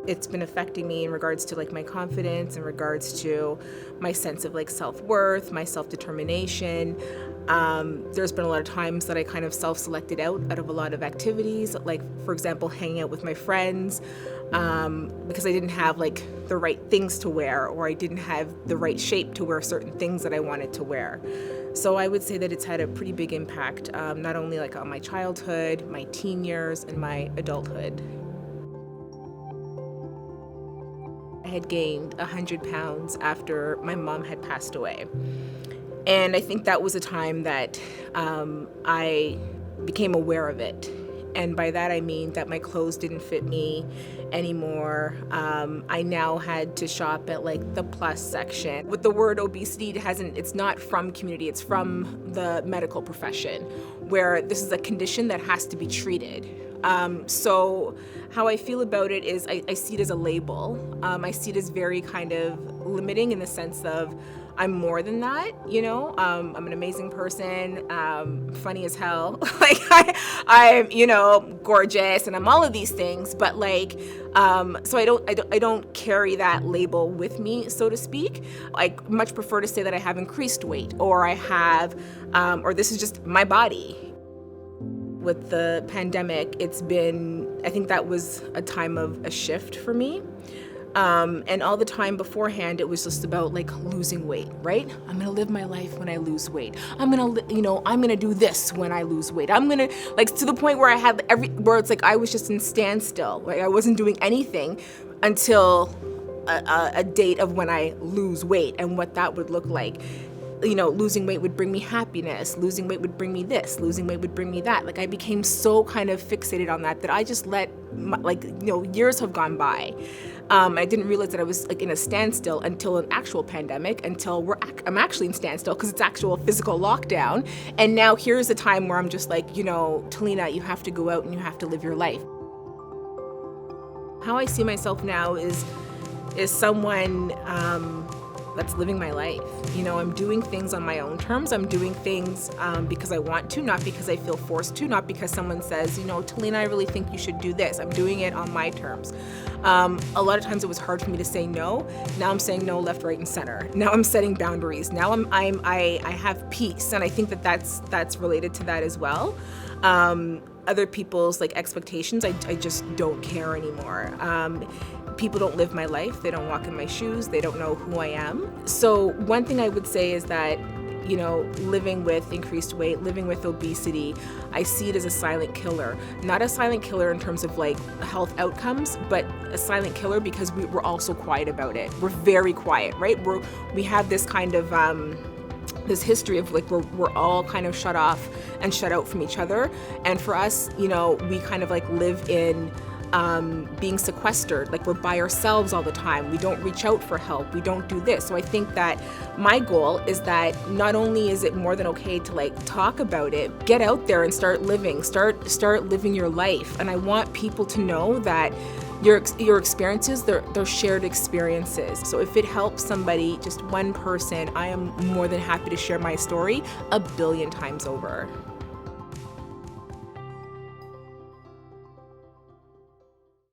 It's been affecting me in regards to like my confidence, in regards to my sense of like self-worth, my self-determination. There's been a lot of times that I kind of self-selected out of a lot of activities, like for example, hanging out with my friends, because I didn't have like the right things to wear, or I didn't have the right shape to wear certain things that I wanted to wear. So I would say that it's had a pretty big impact, not only like on my childhood, my teen years, and my adulthood. I had gained 100 pounds after my mom had passed away. And I think that was a time that I became aware of it. And by that I mean that my clothes didn't fit me anymore. I now had to shop at like the plus section. With the word obesity, it's not from community, it's from the medical profession, where this is a condition that has to be treated. So how I feel about it is I see it as a label. I see it as very kind of limiting in the sense of I'm more than that, you know. I'm an amazing person, funny as hell. Like I'm, you know, gorgeous, and I'm all of these things. But like, so I don't carry that label with me, so to speak. I much prefer to say that I have increased weight, or I have, or this is just my body. With the pandemic, I think that was a time of a shift for me. And all the time beforehand, it was just about like losing weight, right? I'm gonna live my life when I lose weight. I'm gonna do this when I lose weight. I'm gonna, like, to the point where where it's like I was just in standstill. Like I wasn't doing anything until a date of when I lose weight and what that would look like. You know, losing weight would bring me happiness, losing weight would bring me this, losing weight would bring me that. Like I became so kind of fixated on that I just let years have gone by. I didn't realize that I was like in a standstill until an actual pandemic, until I'm actually in standstill because it's actual physical lockdown. And now here's a time where I'm just like, you know, Talena, you have to go out and you have to live your life. How I see myself now is someone that's living my life. You know, I'm doing things on my own terms. I'm doing things because I want to, not because I feel forced to, not because someone says, you know, Talena, I really think you should do this. I'm doing it on my terms. A lot of times it was hard for me to say no. Now I'm saying no left, right, and center. Now I'm setting boundaries. Now I have peace, and I think that's related to that as well. Other people's like expectations, I just don't care anymore. People don't live my life. They don't walk in my shoes. They don't know who I am. So one thing I would say is that, you know, living with increased weight, living with obesity, I see it as a silent killer. Not a silent killer in terms of like health outcomes, but a silent killer because we're also quiet about it. We're very quiet, right? We have this kind of this history of like we're all kind of shut off and shut out from each other. And for us, you know, we kind of like live in being sequestered, like we're by ourselves all the time. We don't reach out for help. We don't do this. So I think that my goal is that not only is it more than okay to like talk about it, get out there and start living, start living your life. And I want people to know that your experiences, they're shared experiences. So if it helps somebody, just one person, I am more than happy to share my story 1 billion times over.